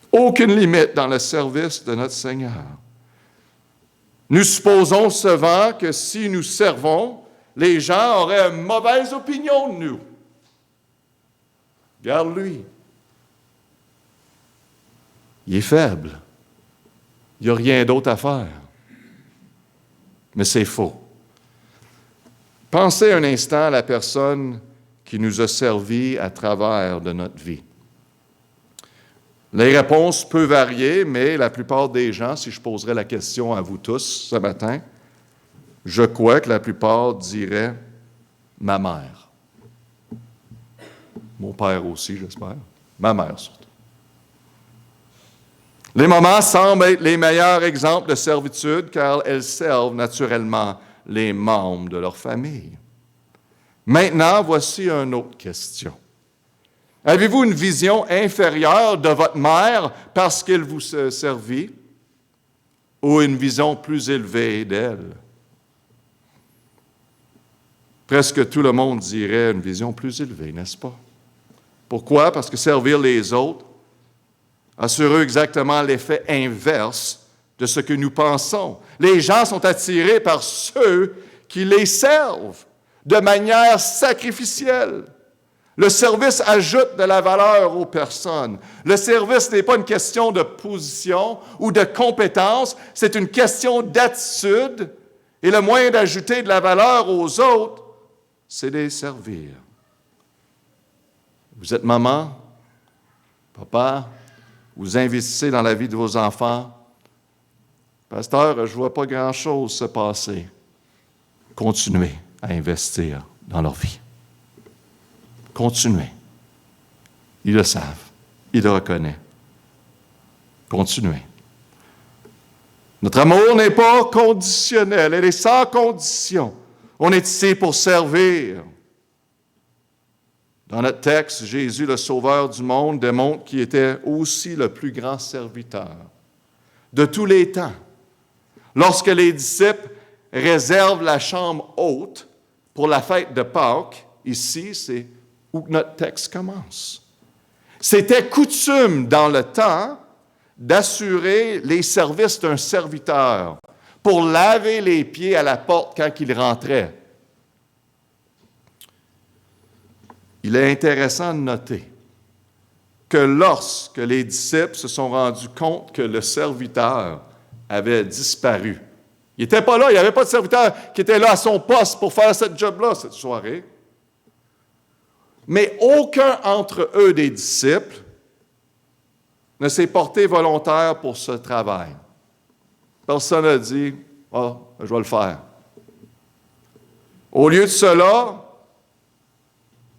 Aucune limite dans le service de notre Seigneur. Nous supposons souvent que si nous servons, les gens auraient une mauvaise opinion de nous. Regarde-lui. Il est faible. Il n'y a rien d'autre à faire. Mais c'est faux. Pensez un instant à la personne qui nous a servi à travers de notre vie. Les réponses peuvent varier, mais la plupart des gens, si je poserais la question à vous tous ce matin, je crois que la plupart diraient « ma mère ». Mon père aussi, j'espère. Ma mère surtout. Les mamans semblent être les meilleurs exemples de servitude car elles servent naturellement les membres de leur famille. Maintenant, voici une autre question. Avez-vous une vision inférieure de votre mère parce qu'elle vous servit ou une vision plus élevée d'elle? Presque tout le monde dirait une vision plus élevée, n'est-ce pas? Pourquoi? Parce que servir les autres a sur eux exactement l'effet inverse de ce que nous pensons. Les gens sont attirés par ceux qui les servent de manière sacrificielle. Le service ajoute de la valeur aux personnes. Le service n'est pas une question de position ou de compétence, c'est une question d'attitude. Et le moyen d'ajouter de la valeur aux autres, c'est de les servir. Vous êtes maman, papa, vous investissez dans la vie de vos enfants. Pasteur, je ne vois pas grand-chose se passer. Continuez à investir dans leur vie. Continuez. Ils le savent. Ils le reconnaissent. Continuez. Notre amour n'est pas conditionnel. Elle est sans condition. On est ici pour servir. Dans notre texte, Jésus, le Sauveur du monde, démontre qu'il était aussi le plus grand serviteur de tous les temps. Lorsque les disciples réservent la chambre haute pour la fête de Pâques, ici, c'est où notre texte commence. C'était coutume dans le temps d'assurer les services d'un serviteur pour laver les pieds à la porte quand il rentrait. Il est intéressant de noter que lorsque les disciples se sont rendus compte que le serviteur avait disparu, il n'était pas là, il n'y avait pas de serviteur qui était là à son poste pour faire cette job-là cette soirée. Mais aucun entre eux des disciples ne s'est porté volontaire pour ce travail. Personne n'a dit « Ah, je vais le faire ». Au lieu de cela,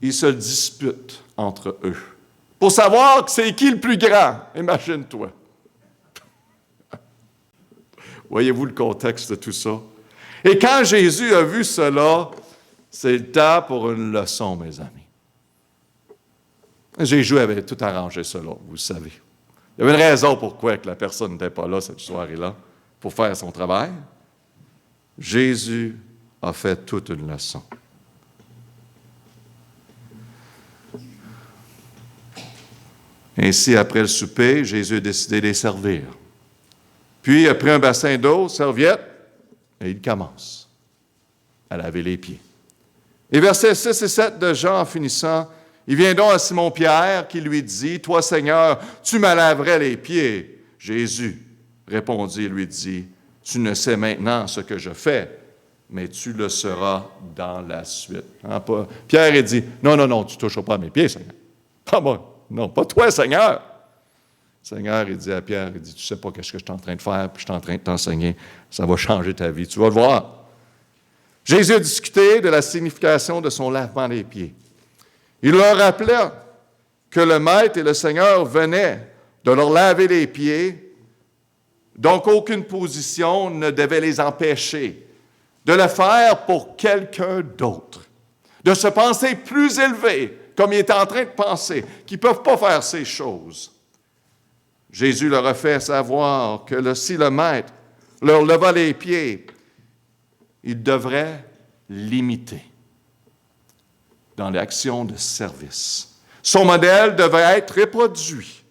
ils se disputent entre eux pour savoir c'est qui le plus grand. Imagine-toi. Voyez-vous le contexte de tout ça? Et quand Jésus a vu cela, c'est le temps pour une leçon, mes amis. Jésus avait tout arrangé cela, vous le savez. Il y avait une raison pourquoi que la personne n'était pas là cette soirée-là, pour faire son travail. Jésus a fait toute une leçon. Ainsi, après le souper, Jésus a décidé de les servir. Puis, il a pris un bassin d'eau, serviette, et il commence à laver les pieds. Et versets 6 et 7 de Jean, en finissant, il vient donc à Simon-Pierre qui lui dit, « Toi, Seigneur, tu me laverais les pieds. » Jésus répondit et lui dit, « Tu ne sais maintenant ce que je fais, mais tu le sauras dans la suite. » Pierre a dit, « Non, tu ne toucheras pas à mes pieds, Seigneur. » « Ah bon, non, pas toi, Seigneur. » Seigneur, il dit à Pierre, il dit, « Tu ne sais pas ce que je suis en train de faire, puis je suis en train de t'enseigner. Ça va changer ta vie, tu vas le voir. » Jésus a discuté de la signification de son lavement des pieds. Il leur rappelait que le Maître et le Seigneur venaient de leur laver les pieds, donc aucune position ne devait les empêcher de le faire pour quelqu'un d'autre, de se penser plus élevé, comme il était en train de penser, qu'ils ne peuvent pas faire ces choses. Jésus leur a fait savoir que si le Maître leur leva les pieds, il devrait l'imiter dans l'action de service. Son modèle devait être reproduit.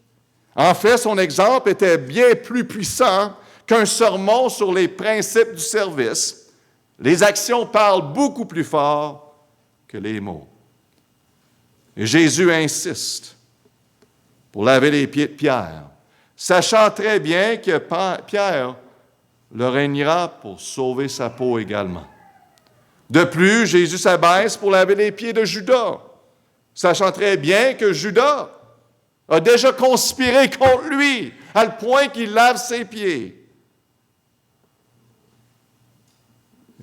En fait, son exemple était bien plus puissant qu'un sermon sur les principes du service. Les actions parlent beaucoup plus fort que les mots. Et Jésus insiste pour laver les pieds de Pierre, sachant très bien que Pierre le régnera pour sauver sa peau également. De plus, Jésus s'abaisse pour laver les pieds de Judas, sachant très bien que Judas a déjà conspiré contre lui, à le point qu'il lave ses pieds.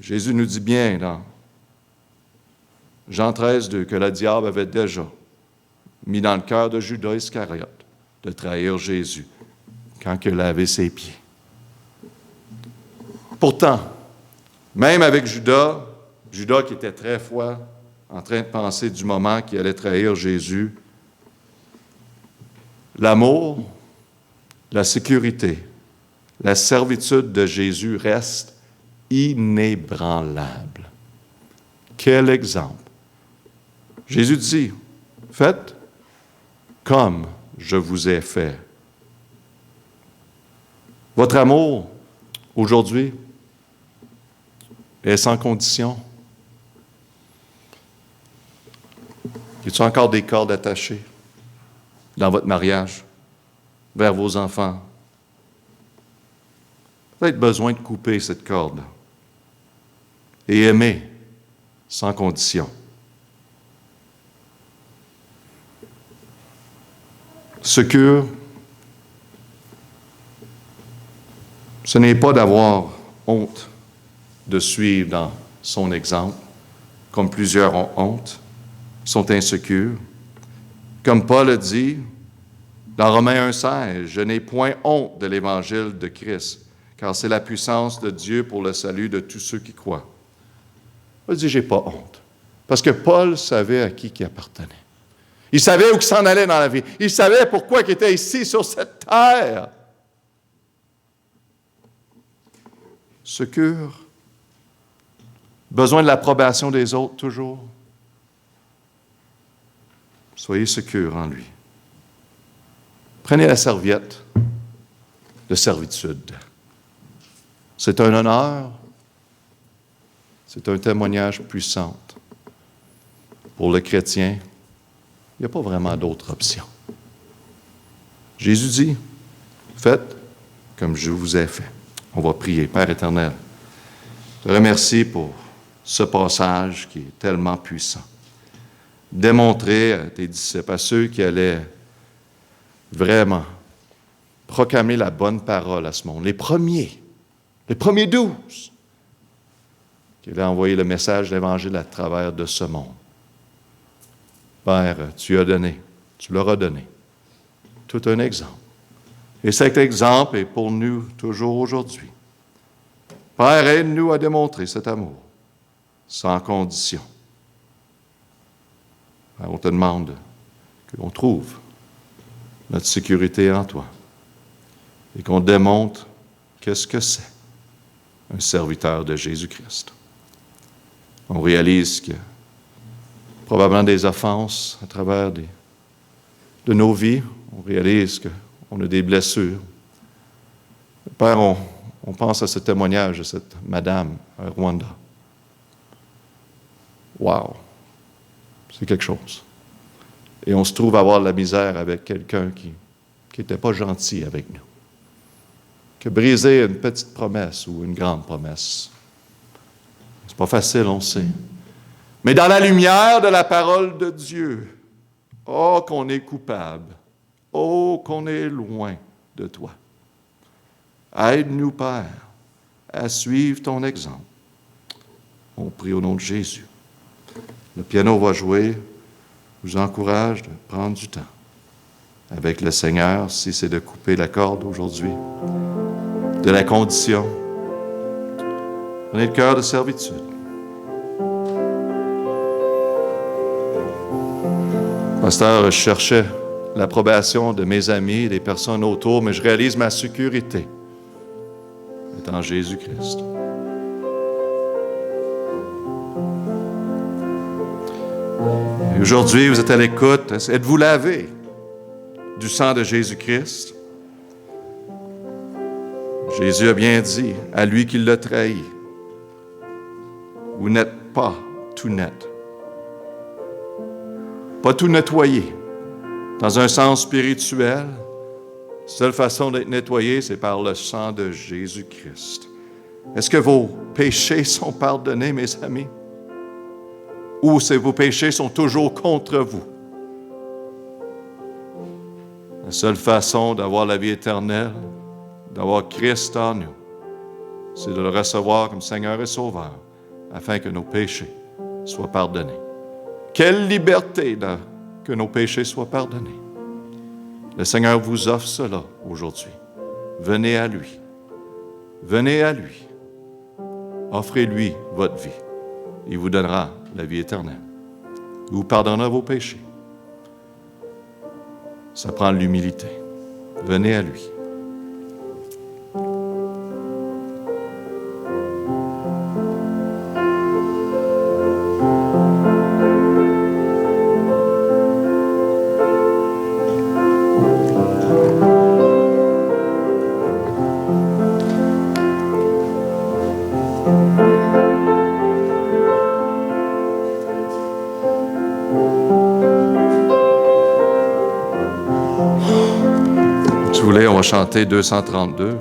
Jésus nous dit bien dans Jean 13, 2, que le diable avait déjà mis dans le cœur de Judas Iscariote de trahir Jésus quand il a lavé ses pieds. Pourtant, même avec Judas qui était très froid, en train de penser du moment qu'il allait trahir Jésus, l'amour, la sécurité, la servitude de Jésus restent inébranlables. Quel exemple! Jésus dit, « Faites comme je vous ai fait. » Votre amour, aujourd'hui, est sans condition. Y a-t-il encore des cordes attachées dans votre mariage, vers vos enfants? Peut-être besoin de couper cette corde et aimer sans condition. Secure, ce n'est pas d'avoir honte de suivre dans son exemple, comme plusieurs ont honte, sont insécures. Comme Paul a dit dans Romains 1,16, « Je n'ai point honte de l'évangile de Christ, car c'est la puissance de Dieu pour le salut de tous ceux qui croient. » Paul dit, « J'ai pas honte. » Parce que Paul savait à qui il appartenait. Il savait où il s'en allait dans la vie. Il savait pourquoi il était ici sur cette terre. Secure. Besoin de l'approbation des autres toujours. Soyez secure en lui. Prenez la serviette de servitude. C'est un honneur, c'est un témoignage puissant. Pour le chrétien, il n'y a pas vraiment d'autre option. Jésus dit, « Faites comme je vous ai fait. » On va prier. Père éternel, je te remercie pour ce passage qui est tellement puissant. Démontrer à tes disciples, à ceux qui allaient vraiment proclamer la bonne parole à ce monde, les premiers 12, qui allaient envoyer le message de l'Évangile à travers de ce monde. Père, tu leur as donné tout un exemple. Et cet exemple est pour nous toujours aujourd'hui. Père, aide-nous à démontrer cet amour sans condition. Père, on te demande que l'on trouve notre sécurité en toi et qu'on démontre qu'est-ce que c'est un serviteur de Jésus-Christ. On réalise qu'il y a probablement des offenses à travers de nos vies. On réalise qu'on a des blessures. Père, on pense à ce témoignage de cette madame à Rwanda. Wow! C'est quelque chose. Et on se trouve à avoir de la misère avec quelqu'un qui n'était pas gentil avec nous, qui a brisé une petite promesse ou une grande promesse. C'est pas facile, on sait. Mais dans la lumière de la parole de Dieu, oh, qu'on est coupable, oh, qu'on est loin de toi. Aide-nous, Père, à suivre ton exemple. On prie au nom de Jésus. Le piano va jouer. Je vous encourage de prendre du temps avec le Seigneur, si c'est de couper la corde aujourd'hui, de la condition. Prenez le cœur de servitude. Pasteur, je cherchais l'approbation de mes amis, des personnes autour, mais je réalise ma sécurité est en Jésus-Christ. Et aujourd'hui, vous êtes à l'écoute. Êtes-vous lavé du sang de Jésus-Christ? Jésus a bien dit à lui qui l'a trahi, vous n'êtes pas tout net. Pas tout nettoyé. Dans un sens spirituel, la seule façon d'être nettoyé, c'est par le sang de Jésus-Christ. Est-ce que vos péchés sont pardonnés, mes amis? Ou vos péchés sont toujours contre vous? La seule façon d'avoir la vie éternelle, d'avoir Christ en nous, c'est de le recevoir comme Seigneur et Sauveur, afin que nos péchés soient pardonnés. Quelle liberté que nos péchés soient pardonnés. Le Seigneur vous offre cela aujourd'hui. Venez à lui. Venez à lui. Offrez-lui votre vie. Il vous donnera la vie éternelle. Il vous pardonnera vos péchés. Ça prend l'humilité. Venez à lui. Si vous voulez, on va chanter 232.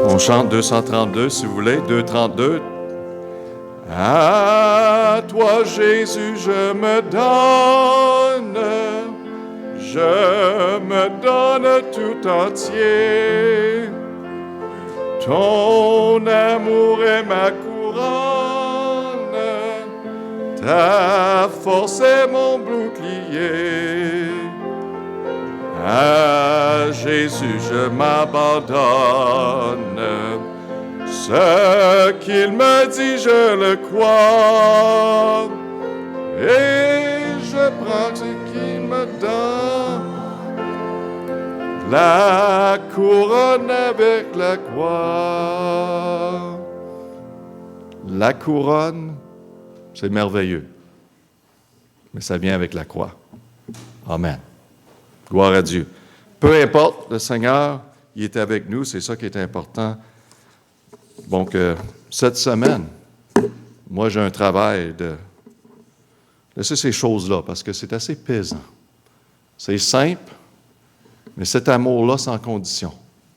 On chante 232, si vous voulez, 232. À toi, Jésus, je me donne. Je me donne tout entier. Ton amour est ma couronne. Ta force est mon bouclier. À Jésus, je m'abandonne. Ce qu'il me dit, je le crois. Et je prends ce qu'il me donne. La couronne avec la croix. La couronne, c'est merveilleux. Mais ça vient avec la croix. Amen. Gloire à Dieu. Peu importe, le Seigneur, il est avec nous, c'est ça qui est important. Donc, cette semaine, moi, j'ai un travail de laisser ces choses-là, parce que c'est assez pesant. C'est simple, mais cet amour-là sans condition.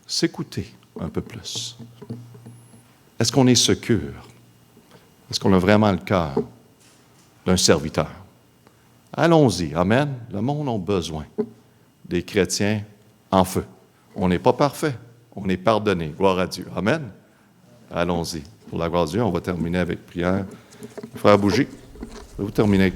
S'écouter un peu plus. Est-ce qu'on est secure? Est-ce qu'on a vraiment le cœur d'un serviteur? Allons-y. Amen. Le monde a besoin des chrétiens en feu. On n'est pas parfait. On est pardonné. Gloire à Dieu. Amen. Allons-y. Pour la gloire de Dieu, on va terminer avec prière. Frère Bougie, vous terminez.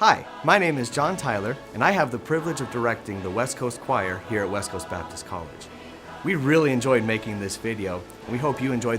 Hi, my name is John Tyler, and I have the privilege of directing the West Coast Choir here at West Coast Baptist College. We really enjoyed making this video, and we hope you enjoyed the